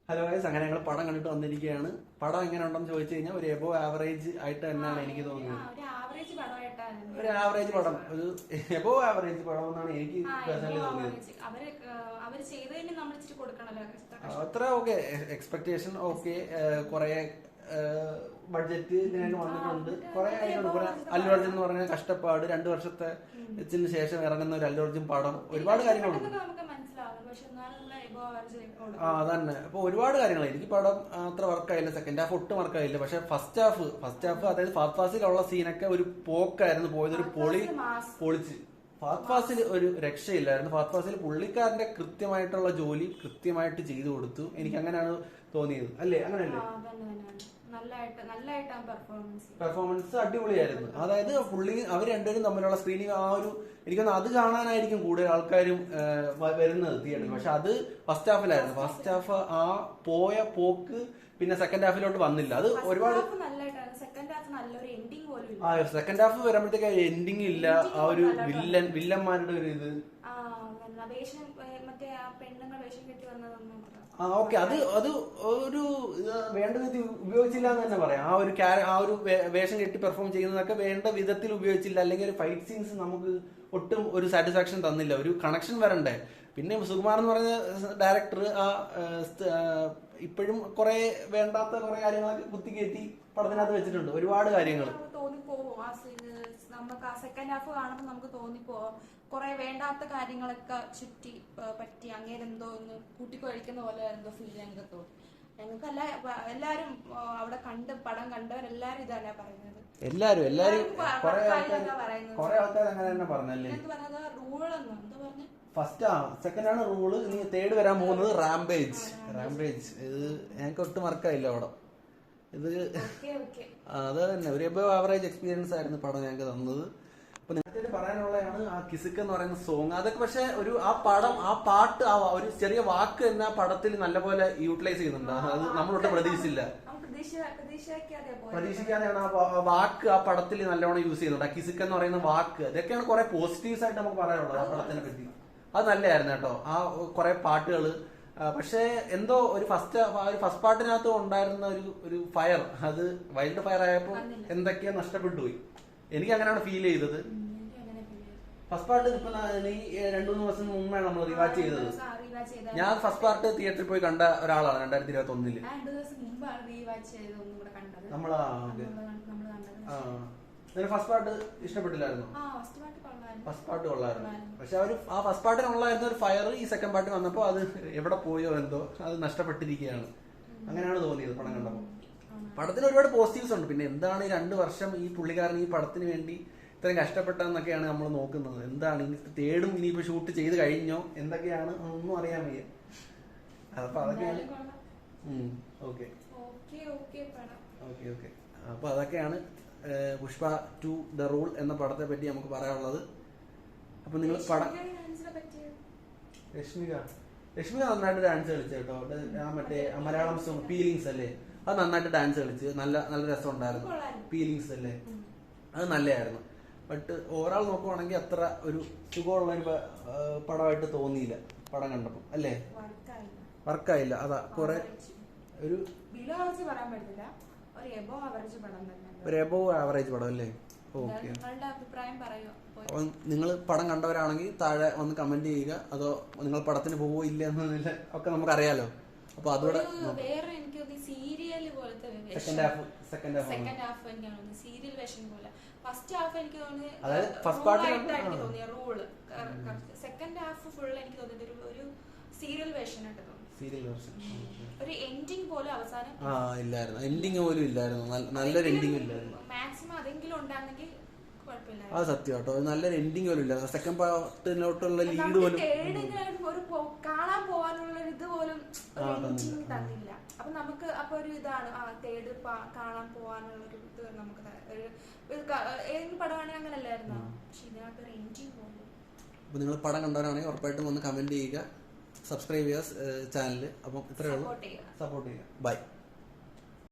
Hello guys, അങ്ങനെ ഞങ്ങൾ പടം കണ്ടിട്ട് വന്നിരിക്കുകയാണ്. പടം എങ്ങനെ ഉണ്ടെന്ന് ചോദിച്ചു കഴിഞ്ഞാൽ ഒരു എബോ ആവറേജ് ആയിട്ട് തന്നെയാണ് എനിക്ക് തോന്നുന്നത്. ഒരു ആവറേജ് പടം, ഒരു എബോ ആവറേജ് പടം എന്നാണ് എനിക്ക് പേഴ്സണലി തോന്നിയത്. അത്ര ഓക്കെ, എക്സ്പെക്ടേഷൻ ഓക്കെ, കുറെ ബഡ്ജറ്റ് ഇതിനൊക്കെ വന്നിട്ടുണ്ട്. കുറെ ആയിട്ടുണ്ട്. അല്ലു അർജുൻ എന്ന് പറഞ്ഞ കഷ്ടപ്പാട് 2 വർഷത്തെ ശേഷം ഇറങ്ങുന്ന ഒരു അല്ലു അർജുൻ പടം, ഒരുപാട് കാര്യങ്ങളുണ്ട്. അതന്നെ. അപ്പൊ ഒരുപാട് കാര്യങ്ങൾ എനിക്ക് പടം അത്ര വർക്കായില്ല. സെക്കൻഡ് ഹാഫ് ഒട്ടും വർക്കായില്ല. പക്ഷെ ഫസ്റ്റ് ഹാഫ് അതായത് ഫാസ്റ്റ് ഫാസിലുള്ള സീനൊക്കെ ഒരു പോക്കായിരുന്നു പോയത്. ഒരു പൊളിച്ച് ഫാസ്റ്റ് ഫാസിൽ ഒരു രക്ഷയില്ലായിരുന്നു. ഫാസ്റ്റ് ഫാസിൽ പുള്ളിക്കാരന്റെ കൃത്യമായിട്ടുള്ള ജോലി കൃത്യമായിട്ട് ചെയ്തു കൊടുത്തു. എനിക്ക് അങ്ങനെയാണ് തോന്നിയത്. അല്ലേ? അങ്ങനെയല്ലേ? പെർഫോമൻസ് അടിപൊളിയായിരുന്നു. അതായത് അവർ രണ്ടുപേരും തമ്മിലുള്ള സ്ക്രീനിങ് ആ ഒരു എനിക്കൊന്ന് അത് കാണാനായിരിക്കും കൂടുതൽ ആൾക്കാരും വരുന്നത് തിയേറ്ററിൽ. പക്ഷെ അത് ഫസ്റ്റ് ഹാഫിലായിരുന്നു. ഫസ്റ്റ് ഹാഫ് ആ പോയ പോക്ക് പിന്നെ സെക്കൻഡ് ഹാഫിലോട്ട് വന്നില്ല. അത് ഒരുപാട് സെക്കൻഡ് ഹാഫ് വരുമ്പോഴത്തേക്ക് എൻഡിങ് ഇല്ല. ആ ഒരു വില്ലന്മാരുടെ ഒരു ഇത് ഓക്കെ, അത് ഒരു വേണ്ട വിധത്തിൽ ഉപയോഗിച്ചില്ല എന്ന് തന്നെ പറയാം. ആ ഒരു വേഷം കെട്ടി പെർഫോം ചെയ്യുന്നതൊക്കെ വേണ്ട വിധത്തിൽ ഉപയോഗിച്ചില്ല. അല്ലെങ്കിൽ ഒരു ഫൈറ്റ് സീൻസ് നമുക്ക് ഒട്ടും ഒരു സാറ്റിസ്ഫാക്ഷൻ തന്നില്ല. ഒരു കണക്ഷൻ വരണ്ടേ. പിന്നെ സുകുമാർ എന്ന് പറഞ്ഞ ഡയറക്ടർ ഇപ്പോഴും കുറെ വേണ്ടാത്ത കുറെ കാര്യങ്ങളൊക്കെ കുത്തിക്കയറ്റി പടത്തിനകത്ത് വെച്ചിട്ടുണ്ട്. ഒരുപാട് കാര്യങ്ങൾ നമുക്ക് ആ സെക്കൻഡ് ഹാഫ് കാണുമ്പോൾ നമുക്ക് തോന്നിപ്പോവും കുറെ വേണ്ടാത്ത കാര്യങ്ങളൊക്കെ ചുറ്റി പറ്റി അങ്ങേരെന്തോ ഒന്ന് കൂട്ടിക്കൊഴിക്കുന്ന പോലെ എന്തോ ഫീൽ ഞങ്ങൾക്ക് തോന്നി. ഞങ്ങൾക്ക് എല്ലാരും അവിടെ പടം കണ്ടവരെല്ലാരും ഇതാണ് പറയുന്നത്. എല്ലാരും കുറെ ആൾക്കാർ അങ്ങനെ തന്നെ പറഞ്ഞല്ലേ. റൂളെന്നോ എന്താ പറഞ്ഞ ഫസ്റ്റ് സെക്കൻഡ് ആണ് റൂള്. ഇനി തേർഡ് വരാൻ പോകുന്നത് റാംപേജ്. ഇത് ഞങ്ങൾക്ക് ഒട്ടും വർക്കായില്ല പടം. ഇത് അത് തന്നെ ഒരു എബോ ആവറേജ് എക്സ്പീരിയൻസ് ആയിരുന്നു പടം ഞങ്ങൾക്ക് തന്നത്. അപ്പൊ നേരത്തെ പറയാനുള്ളതാണ് ആ കിസുക്ക് എന്ന് പറയുന്ന സോങ്. അതൊക്കെ പക്ഷെ ആ പാട്ട് ഒരു ചെറിയ വാക്ക് തന്നെ ആ പടത്തിൽ നല്ലപോലെ യൂട്ടിലൈസ് ചെയ്യുന്നുണ്ട്. അത് നമ്മളൊട്ടും പ്രതീക്ഷിച്ചില്ല. പ്രതീക്ഷിക്കാതെയാണ് ആ വാക്ക് ആ പടത്തിൽ നല്ലോണം യൂസ് ചെയ്യുന്നുണ്ട്. ആ കിസുക്ക് എന്ന് പറയുന്ന വാക്ക്, ഇതൊക്കെയാണ് കുറെ പോസിറ്റീവ്സ് ആയിട്ട് നമുക്ക് പറയാനുള്ളത് ആ പടത്തിനെ പറ്റി. അത് നല്ലതായിരുന്നു കേട്ടോ. ആ കുറെ പാട്ടുകള്. പക്ഷെ എന്തോ ഒരു ഫസ്റ്റ് പാർട്ടിനകത്ത് ഉണ്ടായിരുന്ന ഒരു ഫയർ, അത് വൈൽഡ് ഫയർ ആയപ്പോ എന്തൊക്കെയോ നഷ്ടപ്പെട്ടു പോയി. എനിക്ക് അങ്ങനെയാണ് ഫീൽ ചെയ്തത്. ഫസ്റ്റ് പാർട്ട് ഇപ്പൊ നീ 2-3 ദിവസം മുമ്പാണ് നമ്മൾ റിവാച്ച് ചെയ്തത്. ഞാൻ ഫസ്റ്റ് പാർട്ട് തിയേറ്ററിൽ പോയി കണ്ട ഒരാളാണ് 2021. നമ്മളാ ഫസ്റ്റ് പാർട്ട് ഇഷ്ടപ്പെട്ടില്ലായിരുന്നു. ഫസ്റ്റ് പാർട്ട് കൊള്ളായിരുന്നു. പക്ഷെ ആ ഫസ്റ്റ് പാർട്ടിനുള്ളായിരുന്ന ഒരു ഫയർ ഈ സെക്കൻഡ് പാർട്ടി വന്നപ്പോ അത് എവിടെ പോയോ എന്തോ അത് നഷ്ടപ്പെട്ടിരിക്കുകയാണ്. അങ്ങനെയാണ് തോന്നിയത് പടം കണ്ടപ്പോൾ. പടത്തിന് ഒരുപാട് പോസിറ്റീവ്സ് ഉണ്ട്. പിന്നെ എന്താണ് ഈ 2 വർഷം ഈ പുള്ളിക്കാരൻ ഈ പടത്തിന് വേണ്ടി ഇത്രയും കഷ്ടപ്പെട്ടതെന്നൊക്കെയാണ് നമ്മൾ നോക്കുന്നത്. എന്താണ് ഇനി തേടും, ഇനിയിപ്പോ ഷൂട്ട് ചെയ്ത് കഴിഞ്ഞോ, എന്തൊക്കെയാണ് ഒന്നും അറിയാൻ വയ്യ. അപ്പൊ അതൊക്കെയാണ്. ഓക്കെ. അപ്പൊ അതൊക്കെയാണ് പുഷ്പ 2 ദ റൂൾ എന്ന പടത്തെ പറ്റി നമുക്ക് പറയാനുള്ളത്. അപ്പൊ നിങ്ങൾ പടം രശ്മിക നന്നായിട്ട് ഡാൻസ് കളിച്ചു കേട്ടോ. മറ്റേ മലയാളം സോങ് പീലിങ്സ് അല്ലേ, അത് നന്നായിട്ട് ഡാൻസ് കളിച്ച് നല്ല രസം ഉണ്ടായിരുന്നു. പീലിങ്സ് അല്ലേ, അത് നല്ലതായിരുന്നു. ബട്ട് ഓവറാൾ നോക്കുവാണെങ്കിൽ അത്ര ഒരു സുഖമുള്ള ഒരു പടമായിട്ട് തോന്നിയില്ല പടം കണ്ടപ്പോൾ. അല്ലേ? വർക്കായില്ല. അതാ കുറെ ഒരു എബോ ആവറേജ് പടം അല്ലേ? ഓക്കെ. അപ്പൊ നിങ്ങൾ പടം കണ്ടവരാണെങ്കിൽ താഴെ വന്ന് കമന്റ് ചെയ്യുക. അതോ നിങ്ങൾ പടത്തിന് പോവോ ഇല്ല എന്നൊന്നുമില്ല ഒക്കെ നമുക്കറിയാലോ. അപ്പൊ അതോടെ സെക്കൻഡ് ഹാഫ് സീരിയൽ വേഷൻ പോലെ. ഫസ്റ്റ് ഹാഫ് എനിക്ക് അതായത് ഫസ്റ്റ് പാർട്ട് തോന്നിയ റൂള്. സെക്കൻഡ് ഹാഫ് ഫുൾ എനിക്ക് തോന്നിയത് ഒരു സീരിയൽ വേഷൻ ആയിട്ട് തോന്നി. ഒരു എൻഡിങ് പോലും അവസാനം ഇല്ലായിരുന്നു. എൻഡിങ് പോലും ഇല്ലായിരുന്നു. നല്ലൊരു എൻഡിങ് ഇല്ലായിരുന്നു. മാക്സിമം അതെങ്കിലും ഉണ്ടായിരുന്നെങ്കിൽ കുഴപ്പമില്ല. അത് സത്യം കേട്ടോ. നല്ലൊരു എൻഡിങ് പോലും ഇല്ലായിരുന്നു. സെക്കൻഡ് പാർട്ടിലോട്ടുള്ള ലീഡ് പോലും കാണാൻ പോവാനുള്ള ഇത് പോലും തന്നില്ല. അപ്പൊ നമുക്ക് അപ്പൊ ഒരു ഇതാണ് തേർഡ് കാണാൻ പോവാനുള്ള ഒരു ഇത് നമുക്ക് ഏത് പടമാണെങ്കിൽ അങ്ങനെ അല്ലായിരുന്നു. പക്ഷെ ഇതിനകത്ത് ഒരു എൻഡിങ് പോലും. അപ്പൊ നിങ്ങൾ പടം കണ്ടവരാണെങ്കിൽ ഉറപ്പായിട്ടും ഒന്ന് കമന്റ് ചെയ്യുക, സബ്സ്ക്രൈബ് ചെയ്യുക ചാനൽ. അപ്പം ഇത്രയേ ഉള്ളൂ. സപ്പോർട്ട് ചെയ്യുക. ബൈ.